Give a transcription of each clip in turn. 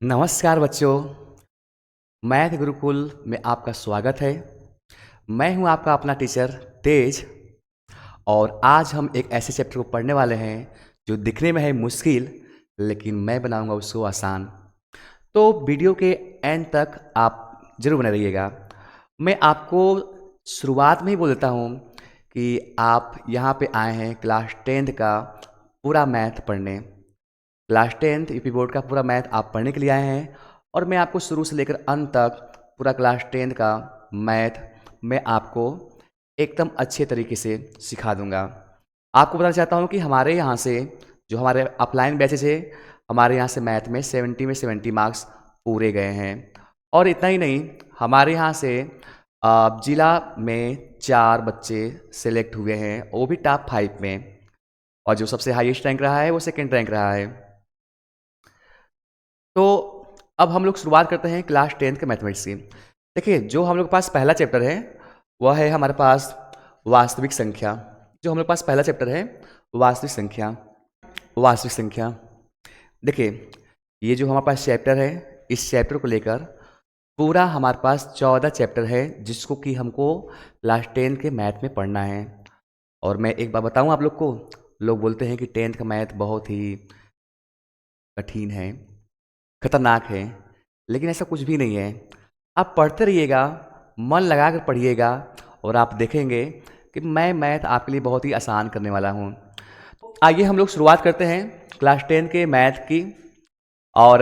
नमस्कार बच्चों, मैथ गुरुकुल में आपका स्वागत है। मैं हूं आपका अपना टीचर तेज और आज हम एक ऐसे चैप्टर को पढ़ने वाले हैं जो दिखने में है मुश्किल, लेकिन मैं बनाऊंगा उसको आसान। तो वीडियो के एंड तक आप जरूर बने रहिएगा। मैं आपको शुरुआत में ही बोल देता हूं कि आप यहाँ पे आए हैं क्लास 10th का पूरा मैथ पढ़ने। क्लास 10th यूपी बोर्ड का पूरा मैथ आप पढ़ने के लिए आए हैं और मैं आपको शुरू से लेकर अंत तक पूरा क्लास 10th का मैथ मैं आपको एकदम अच्छे तरीके से सिखा दूंगा। आपको बताना चाहता हूँ कि हमारे यहाँ से जो हमारे अपलाइन बैचेज है, हमारे यहाँ से मैथ में 70 मार्क्स पूरे गए हैं। और इतना ही नहीं, हमारे यहाँ से जिला में 4 बच्चे सेलेक्ट हुए हैं, वो भी टॉप 5 में। और जो सबसे हाईएस्ट रैंक रहा है वो सेकंड रैंक रहा है। तो अब हम लोग शुरुआत करते हैं क्लास 10th के मैथमेटिक्स की। देखिए, जो हम लोग के पास पहला चैप्टर है वह है हमारे पास वास्तविक संख्या। जो हम लोग के पास पहला चैप्टर है वास्तविक संख्या। वास्तविक संख्या, देखिए, ये जो हमारे पास चैप्टर है, इस चैप्टर को लेकर पूरा हमारे पास 14 चैप्टर है जिसको कि हमको क्लास 10 के मैथ में पढ़ना है। और मैं एक बात बताऊं आप लोग को, लोग बोलते हैं कि 10th का मैथ बहुत ही कठिन है, खतरनाक है, लेकिन ऐसा कुछ भी नहीं है। आप पढ़ते रहिएगा, मन लगा कर पढ़िएगा और आप देखेंगे कि मैं मैथ आपके लिए बहुत ही आसान करने वाला हूँ। आइए हम लोग शुरुआत करते हैं क्लास 10 के मैथ की। और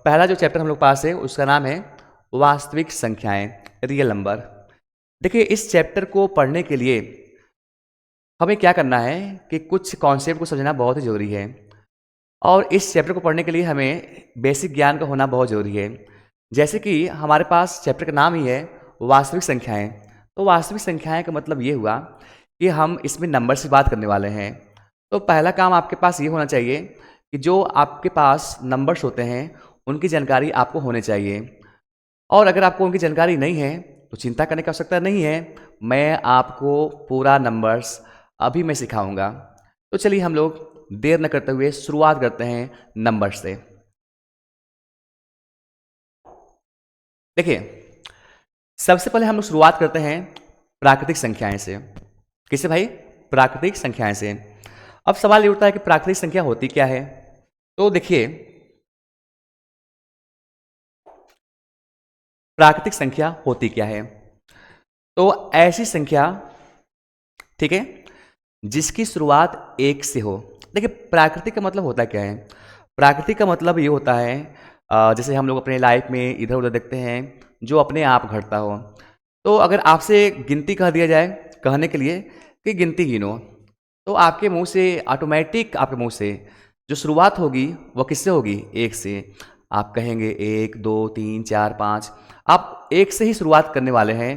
पहला जो चैप्टर हम लोग पास है उसका नाम है वास्तविक संख्याएं, रियल नंबर। देखिए, इस चैप्टर को पढ़ने के लिए हमें क्या करना है कि कुछ कॉन्सेप्ट को समझना बहुत ही ज़रूरी है। और इस चैप्टर को पढ़ने के लिए हमें बेसिक ज्ञान का होना बहुत ज़रूरी है। जैसे कि हमारे पास चैप्टर का नाम ही है वास्तविक संख्याएं। तो वास्तविक संख्याएं का मतलब ये हुआ कि हम इसमें नंबर से बात करने वाले हैं। तो पहला काम आपके पास ये होना चाहिए कि जो आपके पास नंबर्स होते हैं उनकी जानकारी आपको होनी चाहिए। और अगर आपको उनकी जानकारी नहीं है तो चिंता करने की आवश्यकता नहीं है, मैं आपको पूरा नंबर्स अभी मैं सिखाऊंगा। तो चलिए हम लोग देर न करते हुए शुरुआत करते हैं नंबर से। देखिए, सबसे पहले हम लोग शुरुआत करते हैं प्राकृतिक संख्याएं से। किससे भाई? प्राकृतिक संख्याएं से। अब सवाल ये उठता है कि प्राकृतिक संख्या होती क्या है। तो देखिए, प्राकृतिक संख्या होती क्या है। तो ऐसी संख्या, ठीक है, जिसकी शुरुआत एक से हो। देखिए, प्राकृतिक का मतलब होता क्या है? प्राकृतिक का मतलब ये होता है जैसे हम लोग अपने लाइफ में इधर उधर देखते हैं जो अपने आप घटता हो। तो अगर आपसे गिनती कह दिया जाए कहने के लिए कि गिनती गिनो, तो आपके मुंह से ऑटोमेटिक, आपके मुंह से जो शुरुआत होगी वह किससे होगी? एक से। आप कहेंगे 1 2 3 4 5, आप एक से ही शुरुआत करने वाले हैं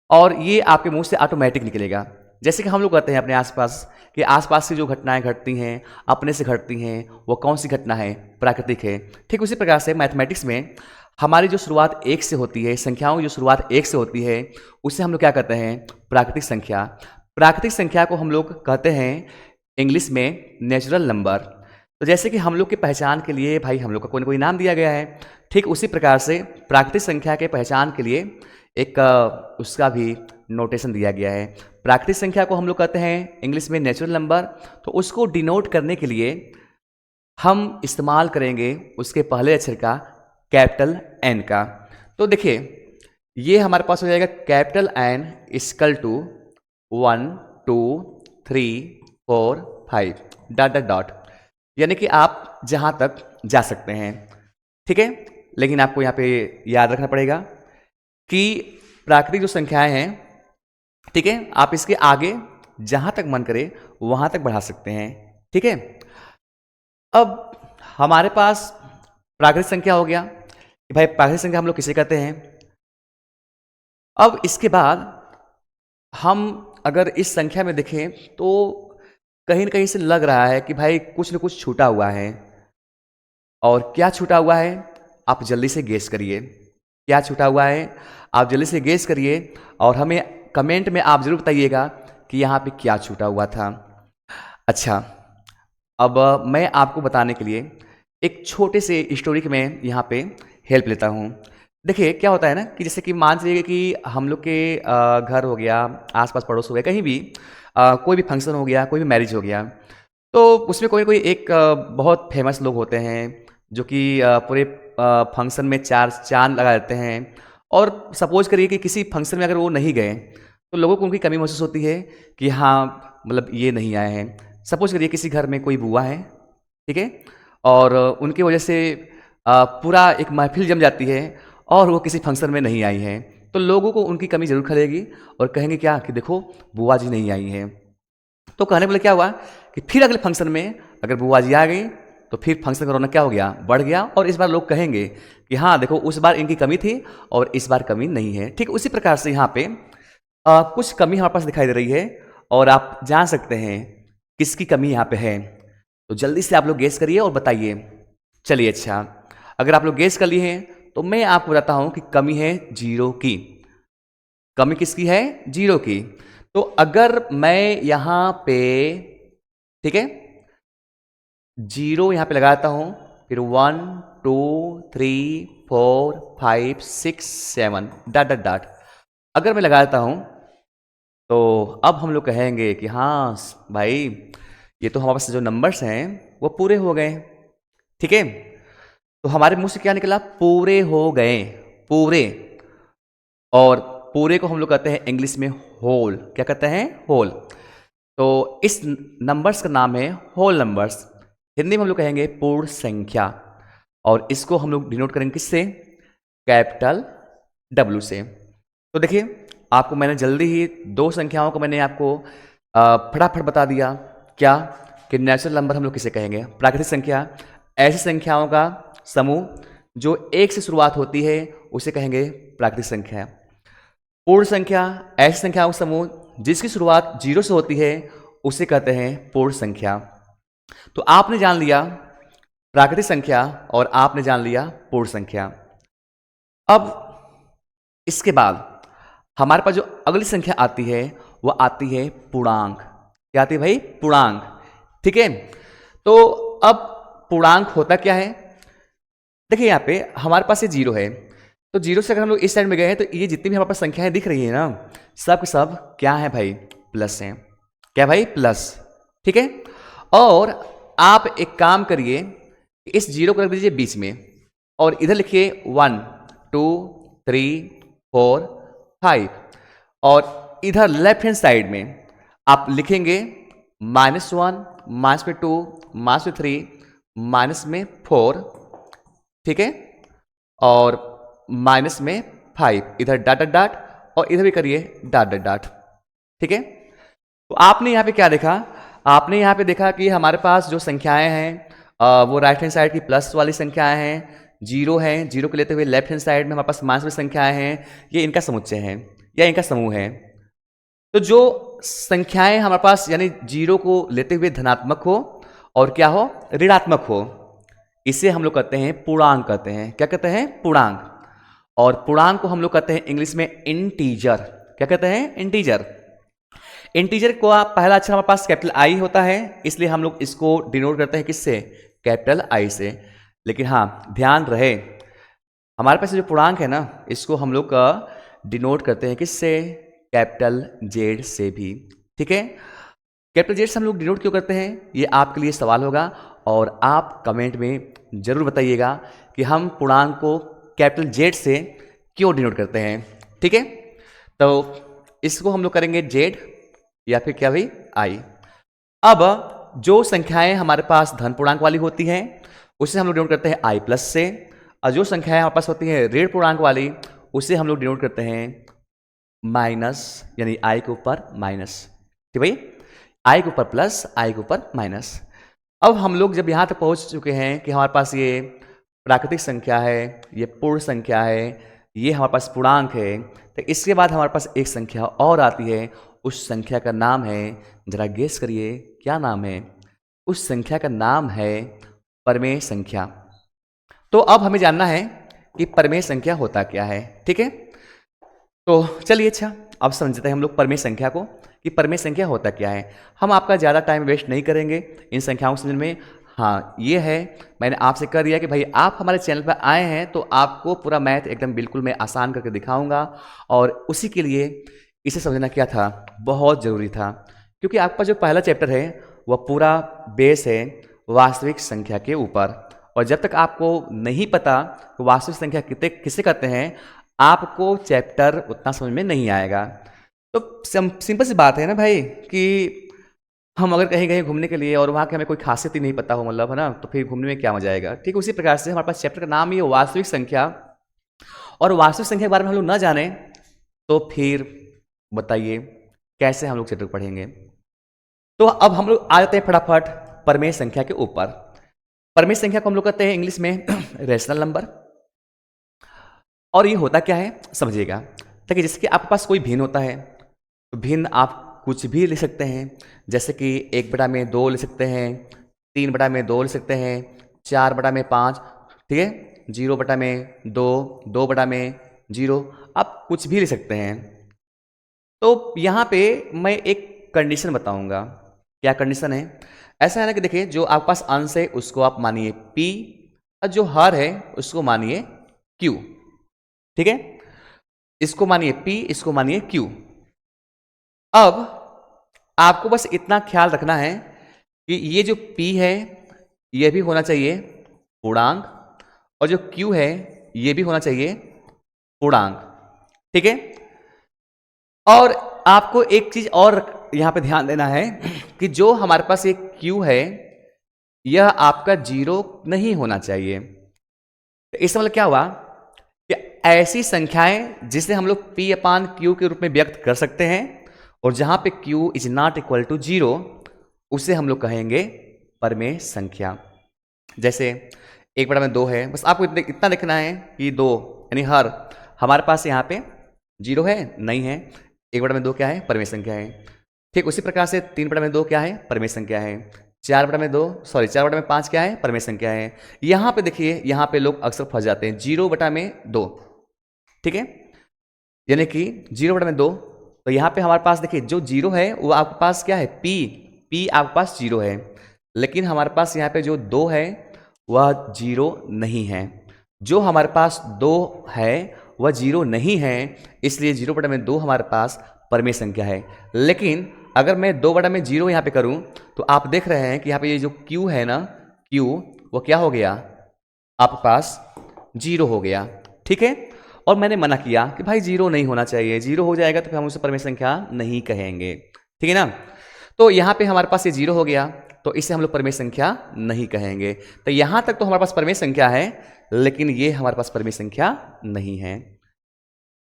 और ये आपके मुंह से ऑटोमेटिक निकलेगा। जैसे कि हम लोग कहते हैं अपने आसपास कि आसपास से जो घटनाएं घटती हैं अपने से घटती हैं, वो कौन सी घटना है? प्राकृतिक है। ठीक उसी प्रकार से मैथमेटिक्स में हमारी जो शुरुआत एक से होती है, संख्याओं की जो शुरुआत एक से होती है, उसे हम लोग क्या कहते हैं? प्राकृतिक संख्या। प्राकृतिक संख्या को हम लोग कहते हैं इंग्लिश में नेचुरल नंबर। तो जैसे कि हम लोग की पहचान के लिए भाई हम लोग का कोई ना कोई नाम दिया गया है, ठीक उसी प्रकार से प्राकृतिक संख्या के पहचान के लिए एक उसका भी नोटेशन दिया गया है। प्राकृतिक संख्या को हम लोग कहते हैं इंग्लिश में नेचुरल नंबर। तो उसको डिनोट करने के लिए हम इस्तेमाल करेंगे उसके पहले अक्षर का कैपिटल एन का। तो देखिए, ये हमारे पास हो जाएगा capital N equal to 1 2 3 4 5 dot dot dot, यानी कि आप जहां तक जा सकते हैं। ठीक है, लेकिन आपको यहाँ पे याद रखना पड़ेगा कि प्राकृतिक जो संख्याएं हैं, ठीक है, आप इसके आगे जहां तक मन करे वहां तक बढ़ा सकते हैं। ठीक है, अब हमारे पास प्राकृतिक संख्या हो गया कि भाई प्राकृतिक संख्या हम लोग किसे कहते हैं। अब इसके बाद हम अगर इस संख्या में देखें तो कहीं ना कहीं से लग रहा है कि भाई कुछ न कुछ छूटा हुआ है। और क्या छूटा हुआ है? आप जल्दी से गेस करिए। क्या छूटा हुआ है? आप जल्दी से गेस करिए और हमें कमेंट में आप जरूर बताइएगा कि यहाँ पे क्या छूटा हुआ था। अच्छा, अब मैं आपको बताने के लिए एक छोटे से स्टोरी के मैं यहाँ पे हेल्प लेता हूँ। देखिए क्या होता है ना कि जैसे कि मान लीजिए कि हम लोग के घर हो गया, आस-पास पड़ोस हो गया, कहीं भी कोई भी फंक्शन हो गया, कोई भी मैरिज हो गया, तो उसमें कोई न कोई एक बहुत फेमस लोग होते हैं, जो कि पूरे फंक्शन में चार चाँद लगा देते हैं। और सपोज़ करिए कि किसी फंक्शन में अगर वो नहीं गए, तो लोगों को उनकी कमी महसूस होती है कि हाँ, मतलब ये नहीं आए हैं। सपोज़ करिए किसी घर में कोई बुआ है, ठीक है? और उनकी वजह से पूरा एक महफ़िल जम जाती है और वो किसी फंक्शन में नहीं आई हैं। तो लोगों को उनकी कमी ज़रूर खलेगी और कहेंगे क्या कि देखो बुआ जी नहीं आई हैं। तो कहने बोले क्या हुआ कि फिर अगले फंक्शन में अगर बुआ जी आ गई, तो फिर फंक्शन का रौनक क्या हो गया, बढ़ गया। और इस बार लोग कहेंगे कि हाँ देखो उस बार इनकी कमी थी और इस बार कमी नहीं है। ठीक उसी प्रकार से यहाँ पे कुछ कमी हमारे पास दिखाई दे रही है और आप जान सकते हैं किसकी कमी यहाँ पे है। तो जल्दी से आप लोग गेस करिए और बताइए। चलिए अच्छा, अगर आप लोग गेस कर लिए हैं तो मैं आपको बताता हूँ कि कमी है जीरो की। कमी किसकी है? जीरो की। तो अगर मैं यहाँ पे, ठीक है, जीरो यहाँ पे लगाता हूँ, फिर 1 2 3 4 5 6 7 डॉट डॉट डॉट अगर मैं लगाता हूँ, तो अब हम लोग कहेंगे कि हाँ भाई ये तो हमारे पास जो नंबर्स हैं वो पूरे हो गए। ठीक है, तो हमारे मुंह से क्या निकला? पूरे हो गए, पूरे। और पूरे को हम लोग कहते हैं इंग्लिश में होल। क्या कहते हैं? होल। तो इस नंबर्स का नाम है होल नंबर्स। हिंदी में हम लोग कहेंगे पूर्ण संख्या। और इसको हम लोग डिनोट करेंगे किससे? कैपिटल डब्ल्यू से। तो देखिए आपको मैंने जल्दी ही दो संख्याओं को मैंने आपको फटाफट बता दिया। क्या कि नेचुरल नंबर हम लोग किसे कहेंगे? प्राकृतिक संख्या। ऐसी संख्याओं का समूह जो एक से शुरुआत होती है उसे कहेंगे प्राकृतिक संख्या। पूर्ण संख्या ऐसी संख्याओं का समूह जिसकी शुरुआत जीरो से होती है उसे कहते हैं पूर्ण संख्या। तो आपने जान लिया प्राकृतिक संख्या और आपने जान लिया पूर्ण संख्या। अब इसके बाद हमारे पास जो अगली संख्या आती है वह आती है पूर्णांक। क्या आती है भाई? पूर्णांक। ठीक है, तो अब पूर्णांक होता क्या है? देखिए यहाँ पे हमारे पास ये जीरो है, तो जीरो से अगर हम लोग इस साइड में गए हैं तो ये जितनी भी हमारे पास संख्याएं दिख रही है ना, सब के सब क्या है भाई? प्लस हैं। क्या भाई? प्लस। ठीक है, और आप एक काम करिए, इस जीरो को रख दीजिए बीच में और इधर लिखिए 1 2 3 4 5 और इधर लेफ्ट हैंड साइड में आप लिखेंगे -1 -2 -3 माइनस में 4। ठीक है, और माइनस में 5 इधर डॉट डॉट डॉट और इधर भी करिए डॉट डॉट डॉट। ठीक है, तो आपने यहाँ पे क्या देखा? आपने यहाँ पे देखा कि हमारे पास जो संख्याएं हैं वो राइट हैंड साइड की प्लस वाली संख्याएं हैं, जीरो हैं। जीरो को लेते हुए लेफ्ट हैंड साइड में हमारे पास माइनस वाली संख्याएं हैं। ये इनका समुच्चय है या इनका समूह है। तो जो संख्याएं हमारे पास यानी जीरो को लेते हुए धनात्मक हो और क्या हो? ऋणात्मक हो, इसे हम लोग कहते हैं पूर्णांक कहते हैं। क्या कहते हैं? पूर्णांक। और पूर्णांक को हम लोग कहते हैं इंग्लिश में इंटीजर। क्या कहते हैं? इंटीजर। इंटीजर को पहला अक्षर हमारे पास कैपिटल आई होता है, इसलिए हम लोग इसको डिनोट करते हैं किससे? कैपिटल आई से। लेकिन हाँ ध्यान रहे, हमारे पास जो पूर्णांक है ना, इसको हम लोग डिनोट करते हैं किससे? कैपिटल जेड से भी। ठीक है, कैपिटल जेड से हम लोग डिनोट क्यों करते हैं? ये आपके लिए सवाल होगा और आप कमेंट में जरूर बताइएगा कि हम पूर्णांक को कैपिटल जेड से क्यों डिनोट करते हैं। ठीक है, तो इसको हम लोग करेंगे जेड या फिर क्या भाई? आई। अब जो संख्याएं हमारे पास धन पूर्णांक वाली होती हैं उसे हम लोग डिनोट करते हैं आई प्लस से, और जो संख्याएं हमारे पास होती हैं ऋण पूर्णांक वाली उसे हम लोग डिनोट करते हैं माइनस, यानी आई के ऊपर माइनस। ठीक भाई, आई के ऊपर प्लस, आई के ऊपर माइनस। अब हम लोग जब यहाँ तक पहुँच चुके हैं कि हमारे पास ये प्राकृतिक संख्या है, ये पूर्ण संख्या है, ये हमारे पास पूर्णांक है, तो इसके बाद हमारे पास एक संख्या और आती है। उस संख्या का नाम है, जरा गेस करिए क्या नाम है? उस संख्या का नाम है परमेय संख्या। तो अब हमें जानना है कि परमेय संख्या होता क्या है। ठीक है, तो चलिए अच्छा अब समझते हैं हम लोग परमेय संख्या को कि परमेय संख्या होता क्या है। हम आपका ज़्यादा टाइम वेस्ट नहीं करेंगे इन संख्याओं को समझने में। हाँ, ये है, मैंने आपसे कह दिया कि भाई आप हमारे चैनल पर आए हैं तो आपको पूरा मैथ एकदम बिल्कुल मैं आसान करके दिखाऊंगा, और उसी के लिए इसे समझना क्या था, बहुत ज़रूरी था, क्योंकि आपका जो पहला चैप्टर है वह पूरा बेस है वास्तविक संख्या के ऊपर। और जब तक आपको नहीं पता कि वास्तविक संख्या कितने किसे कहते हैं, आपको चैप्टर उतना समझ में नहीं आएगा। तो सिंपल सी बात है ना भाई, कि हम अगर कहीं गए घूमने के लिए और वहाँ की हमें कोई खासियत ही नहीं पता हो, मतलब है ना, तो फिर घूमने में क्या मजा आएगा। ठीक उसी प्रकार से हमारे पास चैप्टर का नाम ही है वास्तविक संख्या, और वास्तविक संख्या के बारे में हम लोग न जाने तो फिर बताइए कैसे हम लोग चैप्टर पढ़ेंगे। तो अब हम लोग आ जाते हैं फटाफट परमेय संख्या के ऊपर। परमेय संख्या को हम लोग कहते हैं इंग्लिश में रेशनल नंबर। और ये होता क्या है समझिएगा। देखिए, जैसे कि आपके पास कोई भिन्न होता है तो भिन्न आप कुछ भी लिख सकते हैं, जैसे कि 1/2 लिख सकते हैं, 3/2 लिख सकते हैं, 4/5, ठीक है, 0/2, 2/0, आप कुछ भी लिख सकते हैं। तो यहाँ पे मैं एक कंडीशन बताऊंगा। क्या कंडीशन है? ऐसा है ना कि देखिए, जो आपके पास अंश है उसको आप मानिए P, और जो हर है उसको मानिए Q, ठीक है, इसको मानिए P, इसको मानिए Q। अब आपको बस इतना ख्याल रखना है कि ये जो P है ये भी होना चाहिए पूर्णांक, और जो Q है ये भी होना चाहिए पूर्णांक, ठीक है। और आपको एक चीज और यहां पे ध्यान देना है कि जो हमारे पास एक Q है यह आपका 0 नहीं होना चाहिए। तो इसका मतलब क्या हुआ कि ऐसी संख्याएं जिसे हम लोग P/Q के रूप में व्यक्त कर सकते हैं, और जहां पे Q is not equal to 0 उसे हम लोग कहेंगे परमेय संख्या। जैसे 1/2 है, बस आपको इतना देखना है कि 2 यानी हर हमारे पास यहाँ पे 0 है नहीं है, 1/2 क्या है? परमेय संख्या है। ठीक उसी प्रकार से 3/2 क्या है? परमेय संख्या है। 4/5 क्या है? परमेय संख्या है। यहां पे देखिए, यहां पे लोग अक्सर फंस जाते हैं 0/2, ठीक है, यानी कि 0/2। तो यहां पे हमारे पास देखिए जो 0 है वो आपके पास क्या है? P आपके पास 0 है, लेकिन हमारे पास यहाँ पे जो 2 है वह 0 नहीं है। जो हमारे पास 2 है वह 0 नहीं है, इसलिए 0/2 हमारे पास परमेय संख्या है। लेकिन अगर मैं 2/0 यहाँ पे करूँ तो आप देख रहे हैं कि यहाँ पे ये जो Q है ना, Q वो क्या हो गया? आपके पास 0 हो गया, ठीक है। और मैंने मना किया कि भाई 0 नहीं होना चाहिए, 0 हो जाएगा तो फिर हम उसे परमेय संख्या नहीं कहेंगे, ठीक है ना। तो यहाँ पे हमारे पास ये 0 हो गया, तो इसे हम लोग परमेय संख्या नहीं कहेंगे। तो यहां तक तो हमारे पास परमेय संख्या है, लेकिन ये हमारे पास परमेय संख्या नहीं है।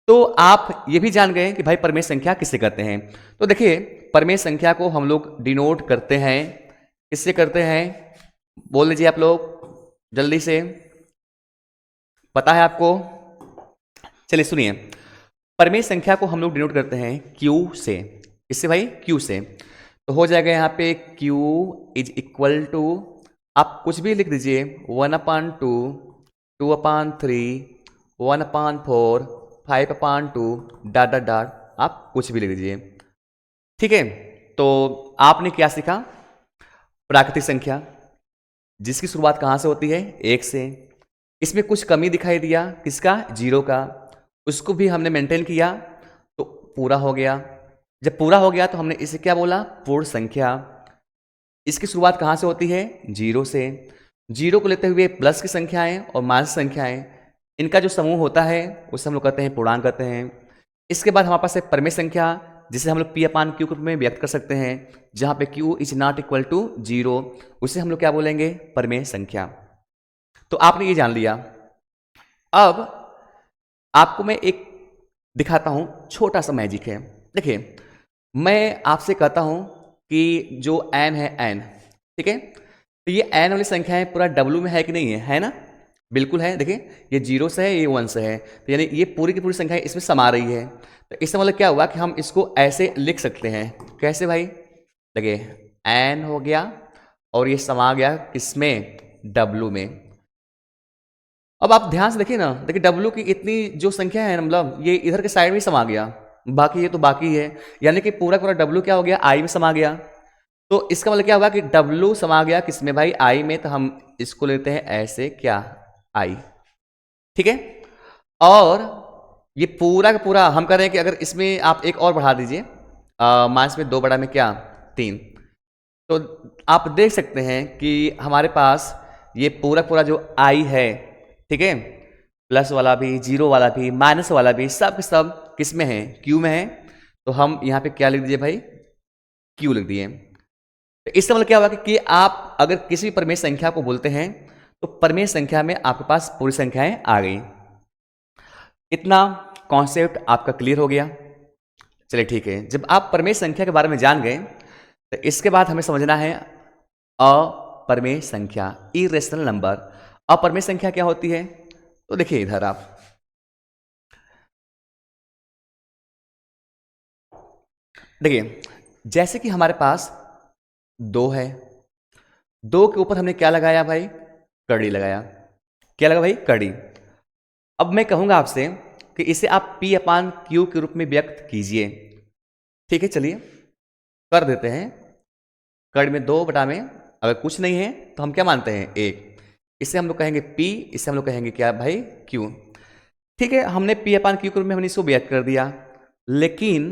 तो आप ये भी जान गए कि भाई परमेय संख्या किसे कहते हैं। तो देखिए, परमेय संख्या को हम लोग डिनोट करते हैं, किससे करते हैं? बोल दीजिए आप लोग जल्दी से, पता है आपको? चलिए सुनिए, परमेय संख्या को हम लोग डिनोट करते हैं Q से। इससे भाई Q से, तो हो जाएगा यहाँ पे Q इज इक्वल टू, आप कुछ भी लिख दीजिए, 1/2, 2/3, 1/4, 5/2, डॉट डॉट डॉट, आप कुछ भी लिख दीजिए, ठीक है। तो आपने क्या सीखा? प्राकृतिक संख्या जिसकी शुरुआत कहाँ से होती है? 1 से। इसमें कुछ कमी दिखाई दिया, किसका? 0 का, उसको भी हमने मेंटेन किया तो पूरा हो गया। जब पूरा हो गया तो हमने इसे क्या बोला? पूर्ण संख्या। इसकी शुरुआत कहाँ से होती है? 0 से। 0 को लेते हुए प्लस की संख्याएं और माइनस संख्याएं, इनका जो समूह होता है उसे हम लोग कहते हैं पूर्णांक कहते हैं। इसके बाद हमारे पास है परमेय संख्या, जिसे हम लोग P/Q के रूप में व्यक्त कर सकते हैं, जहां पे Q is not equal to 0, उसे हम लोग क्या बोलेंगे? परमेय संख्या। तो आपने ये जान लिया। अब आपको मैं एक दिखाता हूं, छोटा सा मैजिक है। देखिए, मैं आपसे कहता हूं कि जो n है n, ठीक है, तो ये n वाली संख्याएं पूरा W में है कि नहीं है? है ना? बिल्कुल है। देखिए, ये 0 से है, ये 1 से है, तो यानी ये पूरी की पूरी संख्याएं इसमें समा रही है। तो इसका मतलब क्या हुआ कि हम इसको ऐसे लिख सकते हैं। कैसे भाई? देखिए, n हो गया और ये समा गया किसमें? W में। अब आप ध्यान से देखिए ना, देखिए W की इतनी जो संख्या है, मतलब ये इधर के साइड में समा गया, बाकी ये तो बाकी है, यानी कि पूरा पूरा W क्या हो गया? I में समा गया। तो इसका मतलब क्या हुआ कि W समा गया किसमें भाई, I में, तो हम इसको लेते हैं ऐसे क्या, I। ठीक है, और ये पूरा का पूरा हम कह रहे हैं कि अगर इसमें आप एक और बढ़ा दीजिए, माइनस में 2 बड़ा में क्या 3, तो आप देख सकते हैं कि हमारे पास ये पूरा पूरा जो I है, ठीक है, प्लस वाला भी, जीरो वाला भी, माइनस वाला भी, सब के सब किस में है, Q में है। तो हम यहाँ पे क्या लिख दीजिए भाई, Q लिख दिए। तो इसका मतलब क्या हुआ कि आप अगर किसी भी परमेय संख्या को बोलते हैं तो परमेय संख्या में आपके पास पूरी संख्याएं आ गई। इतना कॉन्सेप्ट आपका क्लियर हो गया। चलिए ठीक है, जब आप परमेय संख्या के बारे में जान गए तो इसके बाद हमें समझना है अपरमेय संख्या, इरेशनल नंबर। अपरमेय संख्या क्या होती है, तो देखिए इधर आप देखिए, जैसे कि हमारे पास 2 है, 2 के ऊपर हमने क्या लगाया भाई, कड़ी लगाया। क्या लगा भाई, कड़ी। अब मैं कहूंगा आपसे कि इसे आप P अपान Q के रूप में व्यक्त कीजिए। ठीक है, चलिए कर देते हैं। कड़ी में 2 बटा में अगर कुछ नहीं है तो हम क्या मानते हैं, 1। इसे हम लोग कहेंगे P, इसे हम लोग कहेंगे क्या भाई, Q। ठीक है, हमने P अपान Q के रूप में हमने इसको व्यक्त कर दिया। लेकिन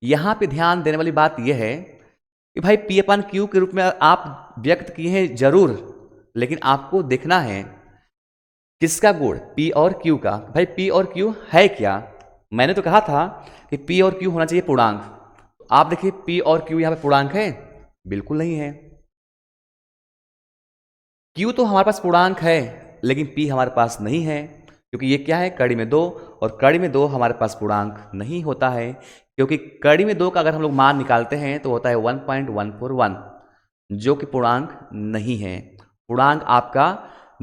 यहां पे ध्यान देने वाली बात यह है कि भाई P अपान Q के रूप में आप व्यक्त किए हैं जरूर, लेकिन आपको देखना है किसका गुण, P और Q का। भाई P और Q है क्या, मैंने तो कहा था कि P और Q होना चाहिए पूर्णांक। तो आप देखिए P और Q यहां पे पूर्णांक है, बिल्कुल नहीं है। Q तो हमारे पास पूर्णांक है लेकिन P हमारे पास नहीं है, क्योंकि ये क्या है, कड़ी में 2, और कड़ी में 2 हमारे पास पूर्णांक नहीं होता है, क्योंकि कड़ी में 2 का अगर हम लोग मान निकालते हैं तो होता है 1.141, जो कि पूर्णांक नहीं है। पूर्णांक आपका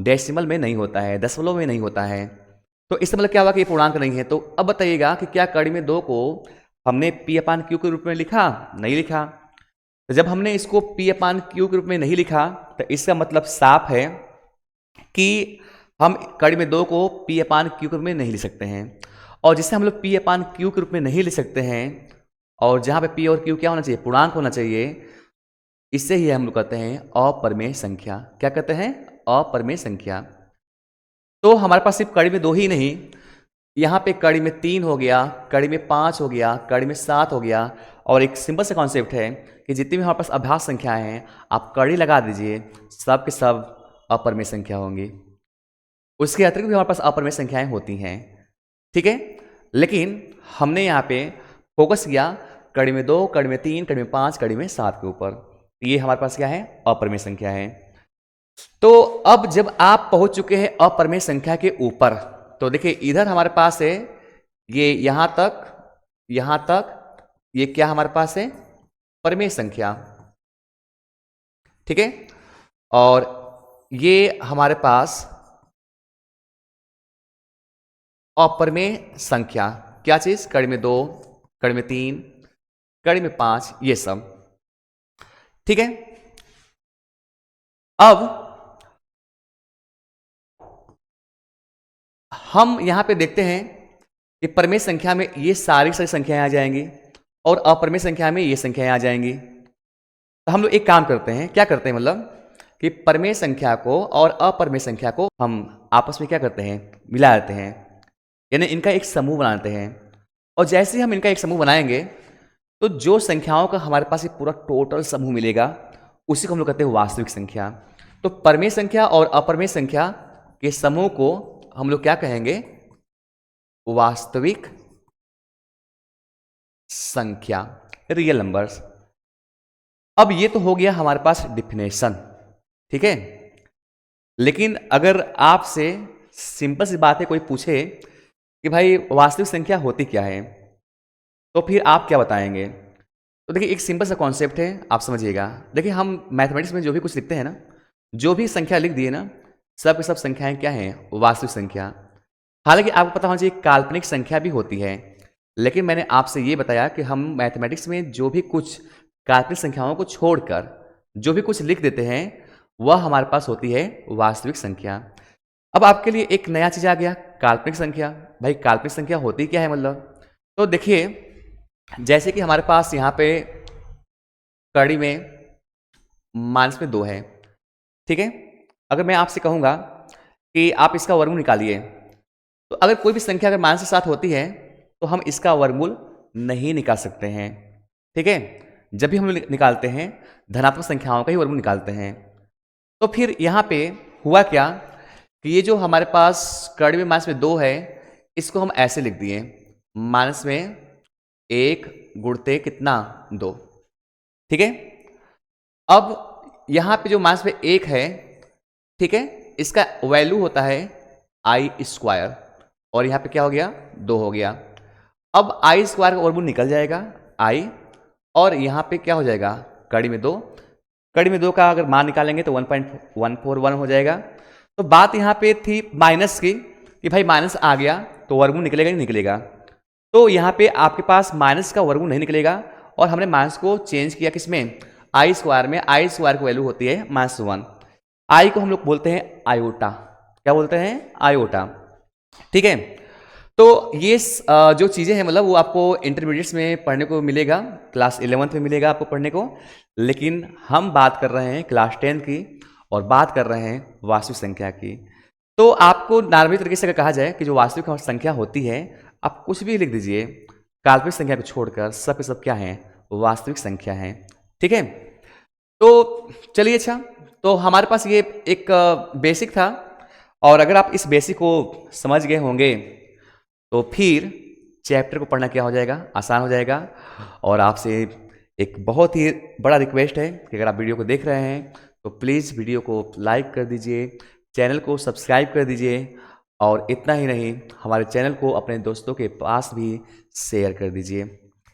डेसिमल में नहीं होता है, दशमलव में नहीं होता है। तो इससे मतलब क्या हुआ कि ये पूर्णांक नहीं है। तो अब बताइएगा कि क्या कड़ी में 2 को हमने P अपान Q के रूप में लिखा, नहीं लिखा। तो जब हमने इसको P अपान Q के रूप में नहीं लिखा तो इसका मतलब साफ है कि हम कड़ी में 2 को P अपान Q के रूप में नहीं लिख सकते हैं। और जिसे हम लोग P अपान Q के रूप में नहीं लिख सकते हैं, और जहां पे P और Q क्या होना चाहिए, पूर्णांक होना चाहिए, इससे ही हम लोग कहते हैं अपरमेय संख्या। क्या कहते हैं, अपरमेय संख्या। तो हमारे पास सिर्फ कड़ी में 2 ही नहीं, यहाँ पे कड़ी में 3 हो गया, कड़ी में 5 हो गया, कड़ी में 7 हो गया। और एक सिंपल सा कॉन्सेप्ट है कि जितनी भी हमारे पास अभ्यास संख्याएं हैं, आप कड़ी लगा दीजिए, सब के सब अपरमेय संख्या होंगी। उसके अतिरिक्त भी हमारे पास अपरमेय संख्याएं होती हैं। ठीक है, लेकिन हमने यहाँ पे फोकस किया कड़ी में 2, कड़ी में 3, कड़ी में 5, कड़ी में 7 के ऊपर। ये हमारे पास क्या है, अपरमेय संख्या है। तो अब जब आप पहुंच चुके हैं अपरमेय संख्या के ऊपर, तो देखिए इधर हमारे पास है ये यहां तक, यहां तक, ये क्या हमारे पास है, परमेय संख्या। ठीक है, और ये हमारे पास अपरमेय संख्या, क्या चीज, कड़ी में 2, कड़ी में 3, कड़ी में 5, ये सब। ठीक है, अब हम यहां पे देखते हैं कि परमेय संख्या में ये सारी संख्याएं आ जाएंगी और अपरमेय संख्या में ये संख्याएं आ जाएंगी। तो हम लोग एक काम करते हैं, क्या करते हैं, मतलब कि परमेय संख्या को और अपरमेय संख्या को हम आपस में क्या करते हैं, मिला देते हैं, यानी इनका एक समूह बनाते हैं। और जैसे ही हम इनका एक समूह बनाएंगे तो जो संख्याओं का हमारे पास एक पूरा टोटल समूह मिलेगा, उसी को हम लोग कहते हैं वास्तविक संख्या। तो परमेय संख्या और अपरमेय संख्या के समूह को हम लोग क्या कहेंगे, वास्तविक संख्या, रियल नंबर्स। अब ये तो हो गया हमारे पास डिफिनेशन। ठीक है, लेकिन अगर आपसे सिंपल सी बात है, कोई पूछे कि भाई वास्तविक संख्या होती क्या है, तो फिर आप क्या बताएंगे। तो देखिए एक सिंपल सा कॉन्सेप्ट है, आप समझिएगा। देखिए हम मैथमेटिक्स में जो भी कुछ लिखते हैं ना, जो भी संख्या लिख दिए ना, सब के सब संख्याएं क्या हैं, वास्तविक संख्या। हालांकि आपको पता होना चाहिए काल्पनिक संख्या भी होती है, लेकिन मैंने आपसे ये बताया कि हम मैथमेटिक्स में जो भी कुछ काल्पनिक संख्याओं को छोड़कर जो भी कुछ लिख देते हैं, वह हमारे पास होती है वास्तविक संख्या। अब आपके लिए एक नया चीज आ गया, काल्पनिक संख्या। भाई काल्पनिक संख्या होती क्या है, मतलब तो देखिए जैसे कि हमारे पास यहाँ पे कड़ी में माइनस में 2 है, ठीक है। अगर मैं आपसे कहूँगा कि आप इसका वर्गमूल निकालिए, तो अगर कोई भी संख्या अगर माइनस के साथ होती है तो हम इसका वर्गमूल नहीं निकाल सकते हैं, ठीक है। जब भी हम निकालते हैं धनात्मक संख्याओं का ही वर्गमूल निकालते हैं। तो फिर यहाँ पे हुआ क्या कि ये जो हमारे पास कड़ी में माइनस में 2 है, इसको हम ऐसे लिख दिए, माइनस में 1 गुणते कितना 2, ठीक है। अब यहाँ पे जो माइनस में 1 है, ठीक है, इसका वैल्यू होता है आई स्क्वायर, और यहाँ पे क्या हो गया 2 हो गया। अब आई स्क्वायर का वर्गमूल निकल जाएगा आई, और यहाँ पे क्या हो जाएगा कड़ी में 2, कड़ी में 2 का अगर मान निकालेंगे तो 1.141 हो जाएगा। तो बात यहाँ पे थी माइनस की कि भाई माइनस आ गया तो वर्गमूल निकलेगा नहीं निकलेगा। तो यहाँ पे आपके पास माइनस का वर्गमूल नहीं निकलेगा, और हमने माइनस को चेंज किया किसमें, आई स्क्वायर में। आई स्क्वायर की वैल्यू होती है -1। आई को हम लोग बोलते हैं आयोटा, क्या बोलते हैं आयोटा, ठीक है। तो ये जो चीज़ें हैं मतलब वो आपको इंटरमीडिएट्स में पढ़ने को मिलेगा, क्लास 11th में मिलेगा आपको पढ़ने को, लेकिन हम बात कर रहे हैं क्लास 10 की और बात कर रहे हैं वास्तविक संख्या की। तो आपको नॉर्मली तरीके से अगर कहा जाए कि जो वास्तविक संख्या होती है, आप कुछ भी लिख दीजिए, काल्पनिक संख्या को छोड़कर सब के सब क्या हैं वास्तविक संख्या हैं, ठीक है। तो चलिए, अच्छा, तो हमारे पास ये एक बेसिक था, और अगर आप इस बेसिक को समझ गए होंगे तो फिर चैप्टर को पढ़ना क्या हो जाएगा आसान हो जाएगा। और आपसे एक बहुत ही बड़ा रिक्वेस्ट है कि अगर आप वीडियो को देख रहे हैं तो प्लीज़ वीडियो को लाइक कर दीजिए, चैनल को सब्सक्राइब कर दीजिए, और इतना ही नहीं हमारे चैनल को अपने दोस्तों के पास भी शेयर कर दीजिए।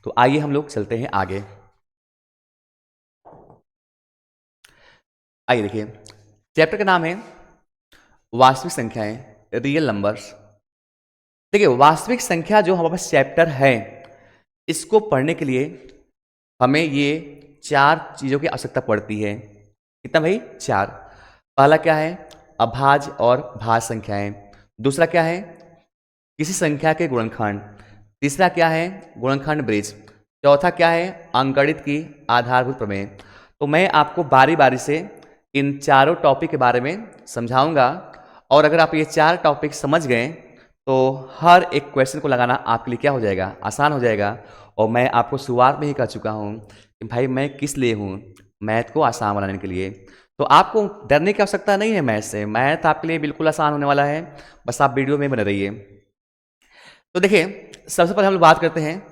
तो आइए हम लोग चलते हैं आगे। आइए देखिए, चैप्टर का नाम है वास्तविक संख्याएं, रियल नंबर्स। देखिए, वास्तविक संख्या जो हमारे पास चैप्टर है, इसको पढ़ने के लिए हमें ये 4 चीज़ों की आवश्यकता पड़ती है। कितना भाई 4। पहला क्या है अभाज्य और भाज्य संख्याएं, दूसरा क्या है किसी संख्या के गुणनखंड, तीसरा क्या है गुणनखंड ब्रिज, चौथा क्या है अंकगणित की आधारभूत प्रमेय। तो मैं आपको बारी बारी से इन चारों टॉपिक के बारे में समझाऊंगा, और अगर आप ये 4 टॉपिक समझ गए तो हर एक क्वेश्चन को लगाना आपके लिए क्या हो जाएगा आसान हो जाएगा। और मैं आपको शुरुआत में ही कह चुका हूँ कि भाई मैं किस लिए हूँ, मैथ को आसान बनाने के लिए। तो आपको डरने की आवश्यकता नहीं है मैथ से, मैथ आपके लिए बिल्कुल आसान होने वाला है, बस आप वीडियो में बने रहिए। तो देखिए, सबसे पहले हम लोग बात करते हैं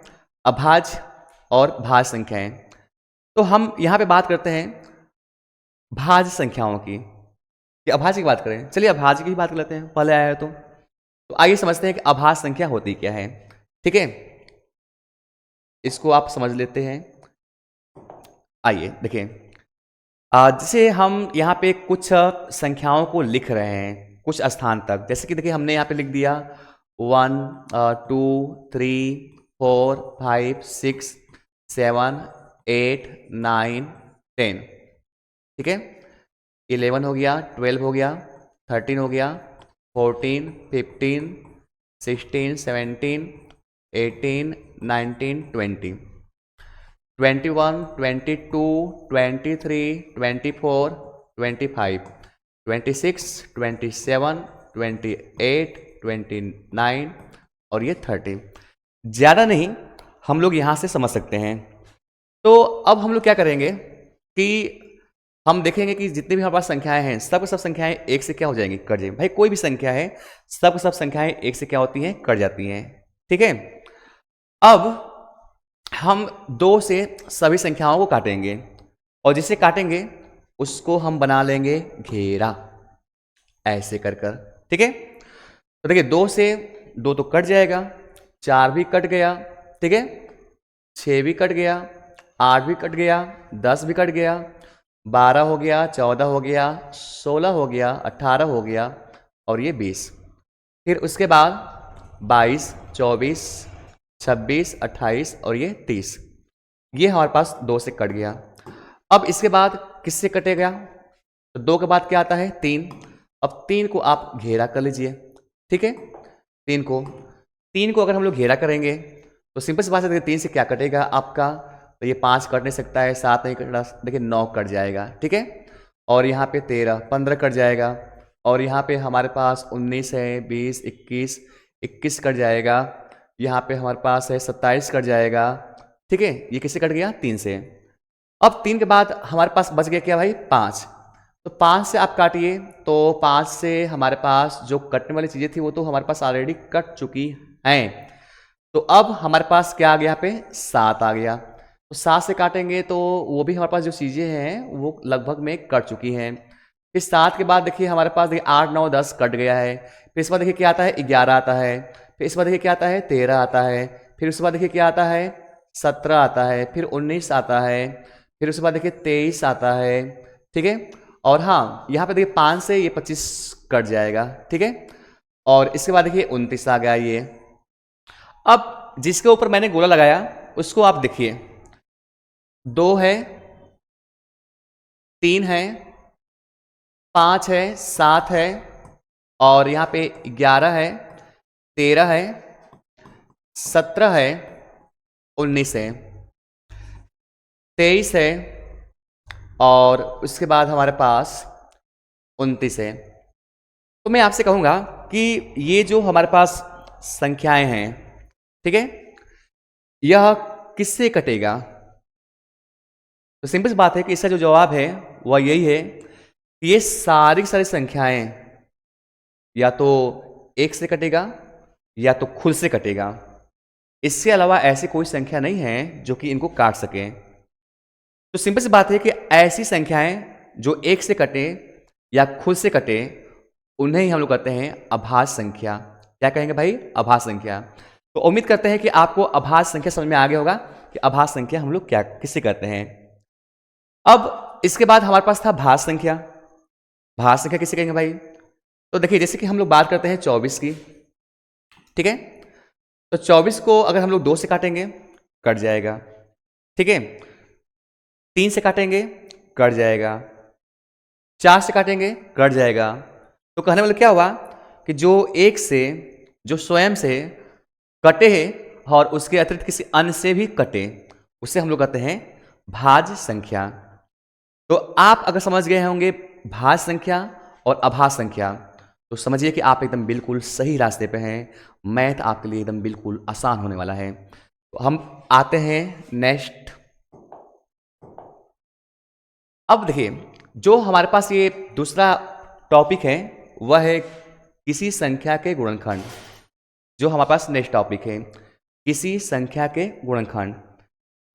अभाज्य और भाज्य संख्याएं। तो हम यहाँ पे बात करते हैं भाज्य संख्याओं की, कि अभाज्य की बात करें। चलिए अभाज्य की बात कर लेते हैं, पहले आया है तो आइए समझते हैं कि अभाज्य संख्या होती क्या है, ठीक है। इसको आप समझ लेते हैं। आइए देखिए, जैसे हम यहाँ पे कुछ संख्याओं को लिख रहे हैं कुछ स्थान तक, जैसे कि देखिए हमने यहाँ पे लिख दिया 1 2 3 4 5 6 7 8 9 10, ठीक है। 11 हो गया, 12 हो गया, 13 हो गया, 14 15 16 17 18 19 20 21 22 23 24 25 26 27 28 29 और ये 30। ज़्यादा नहीं हम लोग यहाँ से समझ सकते हैं। तो अब हम लोग क्या करेंगे कि हम देखेंगे कि जितनी भी हमारे पास संख्याएं हैं सब सब संख्याएं एक से क्या हो जाएंगी कट जाएंगी। भाई कोई भी संख्या है सब सब संख्याएं एक से क्या होती हैं कट जाती हैं, ठीक है। अब हम 2 से सभी संख्याओं को काटेंगे, और जिसे काटेंगे उसको हम बना लेंगे घेरा, ऐसे कर कर, ठीक है। तो देखिए 2 से 2 तो कट जाएगा, 4 भी कट गया, ठीक है, 6 भी कट गया, 8 भी कट गया, 10 भी कट गया, 12 हो गया, 14 हो गया, 16 हो गया, 18 हो गया, और ये 20। फिर उसके बाद 22 24 26 28 और ये 30। ये हमारे पास 2 से कट गया। अब इसके बाद किससे कटेगा, तो 2 के बाद क्या आता है 3। अब 3 को आप घेरा कर लीजिए, ठीक है। 3 को अगर हम लोग घेरा करेंगे तो सिंपल सी बात है 3 से क्या कटेगा आपका तो ये 5 कट नहीं सकता है, 7 नहीं कट, देखिए 9 कट जाएगा, ठीक है। और यहाँ पे 13, 15 कट जाएगा, और यहाँ पे हमारे पास 19 है, 20, 21 कट जाएगा, यहाँ पे हमारे पास है 27 कट जाएगा, ठीक है। ये किससे कट गया? 3 से। अब 3 के बाद हमारे पास बच गया क्या भाई? 5। तो 5 से आप काटिए, तो 5 से हमारे पास जो कटने वाली चीज़ें थी वो तो हमारे पास ऑलरेडी कट चुकी हैं। तो अब हमारे पास क्या आ गया? यहाँ पे 7 आ गया। तो 7 से काटेंगे तो वो भी हमारे पास जो चीज़ें हैं वो लगभग में कट चुकी हैं। फिर 7 के बाद देखिए हमारे पास देखिए 8, 9, 10 कट गया है। फिर इसके बाद देखिए क्या आता है? 11 आता है। फिर इसके बाद देखिए क्या आता है? 13 आता है। फिर उसके बाद देखिए क्या आता है? 17 आता है। फिर 19 आता है। फिर उसके बाद देखिए 23 आता है, ठीक है। और हाँ, यहाँ पे देखिए 5 से ये 25 कट जाएगा, ठीक है। और इसके बाद देखिए 29 आ गया ये। अब जिसके ऊपर मैंने गोला लगाया उसको आप देखिए, 2 है, 3 है, 5 है, 7 है, और यहाँ पे 11 है, 13 है, 17 है, 19 है, 23 है, और उसके बाद हमारे पास 29 है। तो मैं आपसे कहूँगा कि ये जो हमारे पास संख्याएं हैं, ठीक है, यह किससे कटेगा? तो सिंपल सी बात है कि इसका जो जवाब है वह यही है कि ये सारी की सारी संख्याएं या तो 1 से कटेगा या तो खुद से कटेगा। इसके अलावा ऐसी कोई संख्या नहीं है जो कि इनको काट सके। तो सिंपल सी बात है कि ऐसी संख्याएं जो 1 से कटे या खुद से कटे उन्हें ही हम लोग कहते हैं अभाज्य संख्या। क्या कहेंगे भाई? अभाज्य संख्या। तो उम्मीद करते हैं कि आपको अभाज्य संख्या समझ में आ गया होगा कि अभाज्य संख्या हम लोग क्या किससे करते हैं। अब इसके बाद हमारे पास था भाज्य संख्या। भाज्य संख्या किसे कहेंगे भाई? तो देखिए जैसे कि हम लोग बात करते हैं 24 की, ठीक है। तो 24 को अगर हम लोग 2 से काटेंगे कट जाएगा, ठीक है। 3 से काटेंगे कट जाएगा, 4 से काटेंगे कट जाएगा। तो कहने वाला क्या हुआ कि जो 1 से, जो स्वयं से कटे और उसके अतिरिक्त किसी अन्य से भी कटे, उसे हम लोग कहते हैं भाज्य संख्या। तो आप अगर समझ गए होंगे भाज्य संख्या और अभाज्य संख्या, तो समझिए कि आप एकदम बिल्कुल सही रास्ते पे हैं। मैथ आपके लिए एकदम बिल्कुल आसान होने वाला है। तो हम आते हैं नेक्स्ट। अब देखिए जो हमारे पास ये दूसरा टॉपिक है वह है किसी संख्या के गुणनखंड। जो हमारे पास नेक्स्ट टॉपिक है किसी संख्या के गुणनखंड।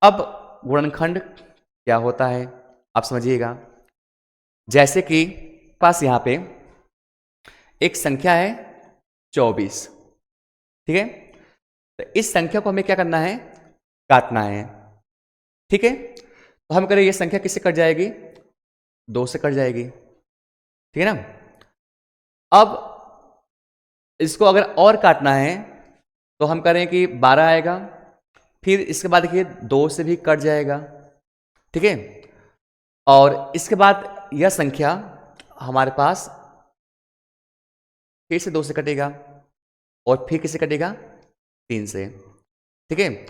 अब गुणनखंड क्या होता है आप समझिएगा। जैसे कि पास यहाँ पे एक संख्या है 24, ठीक है। तो इस संख्या को हमें क्या करना है? काटना है, ठीक है। तो हम करें ये संख्या किससे कट जाएगी? 2 से कट जाएगी, ठीक है ना। अब इसको अगर और काटना है तो हम करें कि 12 आएगा, फिर इसके बाद देखिए 2 से भी कट जाएगा, ठीक है। और इसके बाद यह संख्या हमारे पास फिर से 2 से कटेगा और फिर किससे कटेगा? 3 से, ठीक है।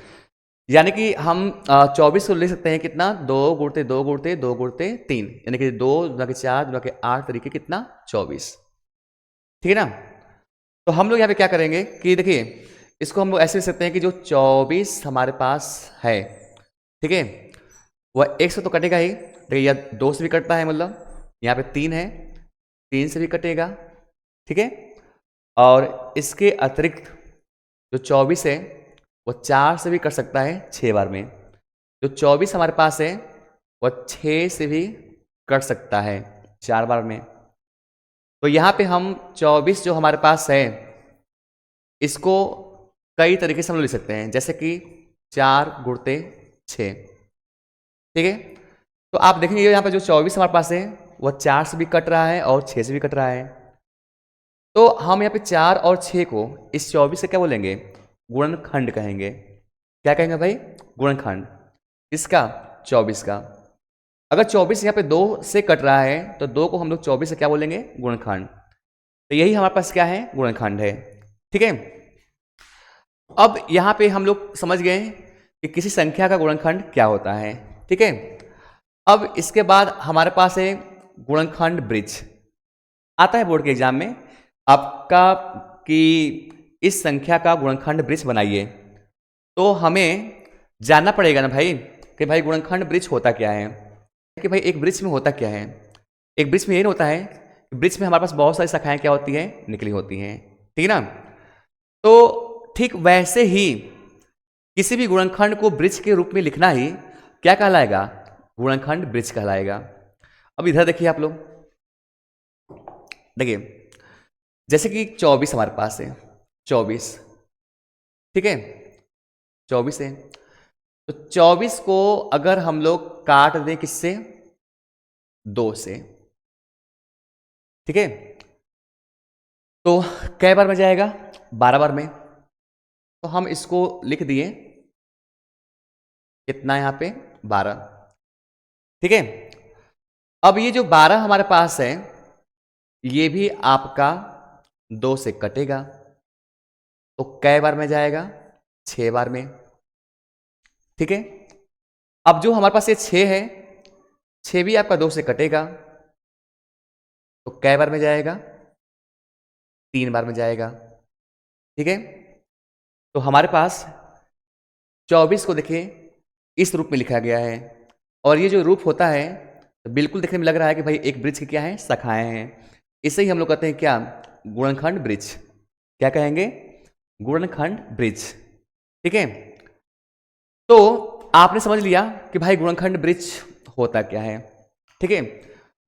यानी कि हम 24 को लिख सकते हैं कितना? 2 गुणते 2 गुणते 2 गुणते 3, यानी कि 2 गुणा के 4 गुणा के 8 तरीके कितना? 24, ठीक है ना। तो हम लोग यहाँ पे क्या करेंगे कि देखिए इसको हम लोग ऐसे लिख सकते हैं कि जो 24 हमारे पास है, ठीक है, वह 1 से तो कटेगा ही, देखिए यह 2 से भी कटता है, मतलब यहाँ पे 3 है, 3 से भी कटेगा, ठीक है। और इसके अतिरिक्त जो 24 है वह 4 से भी कट सकता है 6 बार में। जो 24 हमारे पास है वह 6 से भी कट सकता है 4 बार में। तो यहाँ पे हम 24 जो हमारे पास है इसको कई तरीके से हम लिख सकते हैं, जैसे कि 4 गुणते 6, ठीक है। तो आप देखेंगे यहाँ पर जो 24 हमारे पास है वह 4 से भी कट रहा है और 6 से भी कट रहा है। तो हम यहाँ पे 4 और 6 को इस 24 से क्या बोलेंगे? गुणनखंड कहेंगे। क्या कहेंगे भाई? गुणनखंड। इसका 24 का। अगर 24 यहाँ पे 2 से कट रहा है तो 2 को हम लोग 24 से क्या बोलेंगे? गुणनखंड। तो यही हमारे पास क्या है? गुणनखंड है, ठीक है। अब यहाँ पे हम लोग समझ गए कि किसी संख्या का गुणनखंड क्या होता है। ठीक है, अब इसके बाद हमारे पास है गुणनखंड ब्रिज। आता है बोर्ड के एग्जाम में आपका कि इस संख्या का गुणनखंड ब्रिज बनाइए, तो हमें जानना पड़ेगा ना भाई कि भाई गुणनखंड ब्रिज होता क्या है, कि भाई एक ब्रिज में होता क्या है। एक ब्रिज में ये होता है कि ब्रिज में हमारे पास बहुत सारी शाखाएं क्या होती है, निकली होती हैं। ठीक है ना, तो ठीक वैसे ही किसी भी गुणनखंड को ब्रिज के रूप में लिखना ही क्या कहलाएगा, गुणनखंड ब्रिज कहलाएगा। अब इधर देखिए आप लोग, देखिए जैसे कि 24 हमारे पास है, 24, ठीक है, 24 है, तो 24 को अगर हम लोग काट दें किससे, 2 से, ठीक है, तो कै बार में जाएगा, 12 बार में। तो हम इसको लिख दिए कितना यहां पे, 12। ठीक है, अब ये जो 12 हमारे पास है ये भी आपका 2 से कटेगा, तो कै बार में जाएगा, 6 बार में। ठीक है, अब जो हमारे पास ये 6 है, 6 भी आपका 2 से कटेगा, तो कै बार में जाएगा, 3 बार में जाएगा। ठीक है, तो हमारे पास 24 को देखिए इस रूप में लिखा गया है, और ये जो रूप होता है तो बिल्कुल देखने में लग रहा है कि भाई एक ब्रिज की क्या है, शाखाएं हैं। इसे ही हम लोग कहते हैं क्या, गुणनखंड ब्रिज। क्या कहेंगे, गुणनखंड ब्रिज। ठीक है, तो आपने समझ लिया कि भाई गुणनखंड ब्रिज होता क्या है। ठीक है,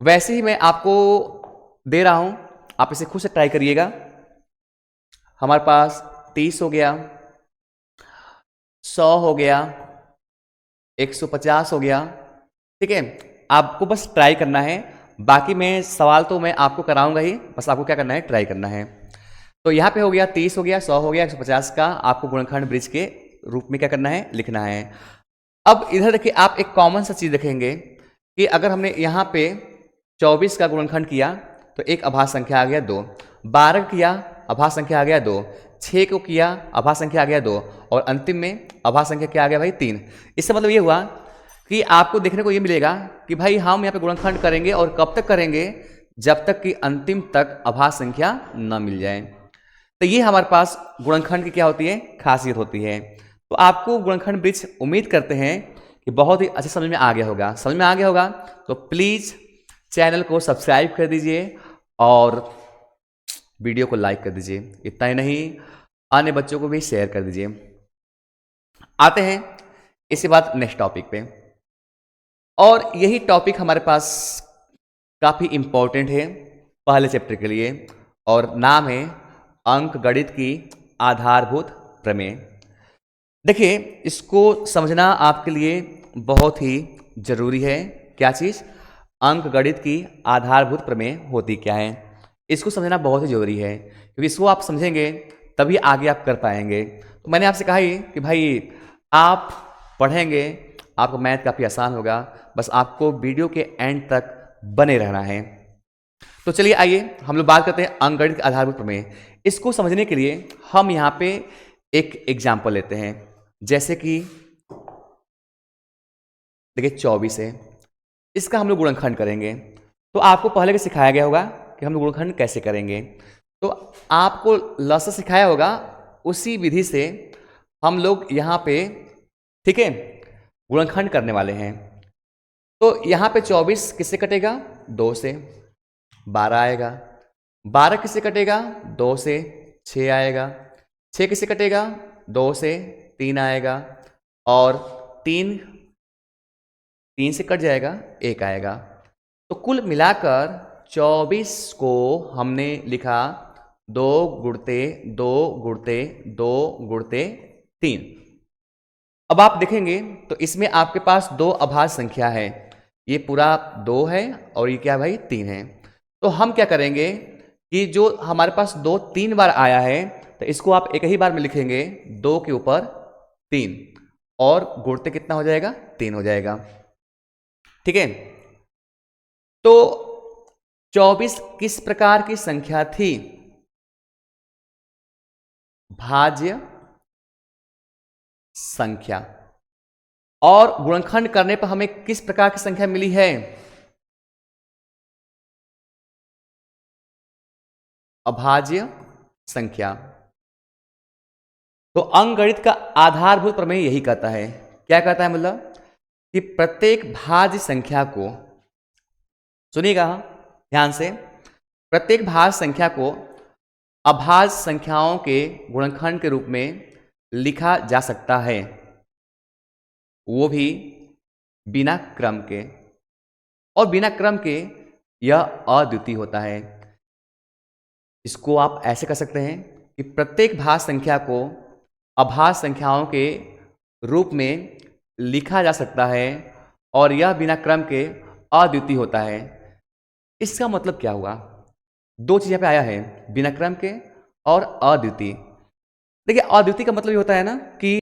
वैसे ही मैं आपको दे रहा हूं, आप इसे खुद से ट्राई करिएगा। हमारे पास 30 हो गया, 100 हो गया, 150 हो गया। ठीक है, आपको बस ट्राई करना है, बाकी मैं सवाल तो मैं आपको कराऊंगा ही, बस आपको क्या करना है, ट्राई करना है। तो यहाँ पे हो गया 30 हो गया, 100 हो गया, 150 का आपको गुणनखंड ब्रिज के रूप में क्या करना है, लिखना है। अब इधर देखिए आप एक कॉमन सा चीज देखेंगे कि अगर हमने यहाँ पे 24 का गुणनखंड किया तो एक अभाज्य संख्या आ गया 2, 12 किया अभाज्य संख्या आ गया 2, 6 को किया अभाज्य संख्या आ गया 2, और अंतिम में अभाज्य संख्या क्या आ गया भाई, 3। इसका मतलब ये हुआ कि आपको देखने को ये मिलेगा कि भाई हम यहाँ पे गुणनखंड करेंगे, और कब तक करेंगे, जब तक कि अंतिम तक अभाज्य संख्या न मिल जाए। तो ये हमारे पास गुणनखंड की क्या होती है, खासियत होती है। तो आपको गुणनखंड ब्रिज उम्मीद करते हैं कि बहुत ही अच्छे समझ में आ गया होगा। समझ में आ गया होगा तो प्लीज चैनल को सब्सक्राइब कर दीजिए और वीडियो को लाइक कर दीजिए। इतना ही नहीं, अन्य बच्चों को भी शेयर कर दीजिए। आते हैं इसके बाद नेक्स्ट टॉपिक पे, और यही टॉपिक हमारे पास काफी इंपॉर्टेंट है पहले चैप्टर के लिए, और नाम है अंक गणित की आधारभूत प्रमेय। देखिए इसको समझना आपके लिए बहुत ही जरूरी है। क्या चीज, अंक गणित की आधारभूत प्रमेय होती क्या है, इसको समझना बहुत ही जरूरी है, क्योंकि इसको आप समझेंगे तभी आगे आप कर पाएंगे। तो मैंने आपसे कहा ही कि भाई आप पढ़ेंगे, आपको मैथ काफ़ी आसान होगा, बस आपको वीडियो के एंड तक बने रहना है। तो चलिए आइए हम लोग बात करते हैं अंकगणित के आधारभूत प्रमेय। इसको समझने के लिए हम यहाँ पे एक एग्जाम्पल लेते हैं, जैसे कि देखिए 24 है, इसका हम लोग गुणनखंड करेंगे। तो आपको पहले भी सिखाया गया होगा कि हम लोग गुणनखंड कैसे करेंगे, तो आपको लसा सिखाया होगा, उसी विधि से हम लोग यहाँ पे, ठीक है, गुणनखंड करने वाले हैं। तो यहाँ पे 24 किससे कटेगा, 2 से, 12 आएगा, 12 किससे कटेगा, 2 से, 6 आएगा, 6 किससे कटेगा, 2 से, 3 आएगा, और 3 से कट जाएगा, 1 आएगा। तो कुल मिलाकर 24 को हमने लिखा 2 गुणते 2 गुणते 2 गुणते 3। अब आप देखेंगे तो इसमें आपके पास 2 अभाज्य संख्या है, ये पूरा 2 है और ये क्या भाई, 3 है। तो हम क्या करेंगे कि जो हमारे पास 2 3 बार आया है, तो इसको आप एक ही बार में लिखेंगे, 2 के ऊपर 3, और गुणते कितना हो जाएगा, 3 हो जाएगा। ठीक है, तो 24 किस प्रकार की संख्या थी, भाज्य संख्या। और गुणनखंड करने पर हमें किस प्रकार की संख्या मिली है? अभाज्य संख्या। तो अंकगणित का आधारभूत प्रमेय यही कहता है। क्या कहता है? मतलब कि प्रत्येक भाज्य संख्या को, सुनिएगा ध्यान से, प्रत्येक भाज्य संख्या को अभाज्य संख्याओं के गुणनखंड के रूप में लिखा जा सकता है, वो भी बिना क्रम के। और बिना क्रम के यह अद्वितीय होता है। इसको आप ऐसे कर सकते हैं कि प्रत्येक भाज्य संख्या को अभाज्य संख्याओं के रूप में लिखा जा सकता है और यह बिना क्रम के अद्वितीय होता है। इसका मतलब क्या हुआ? दो चीज यहाँ पे आया है, बिना क्रम के और अद्वितीय। देखिए, अद्वितीय का मतलब ये होता है ना कि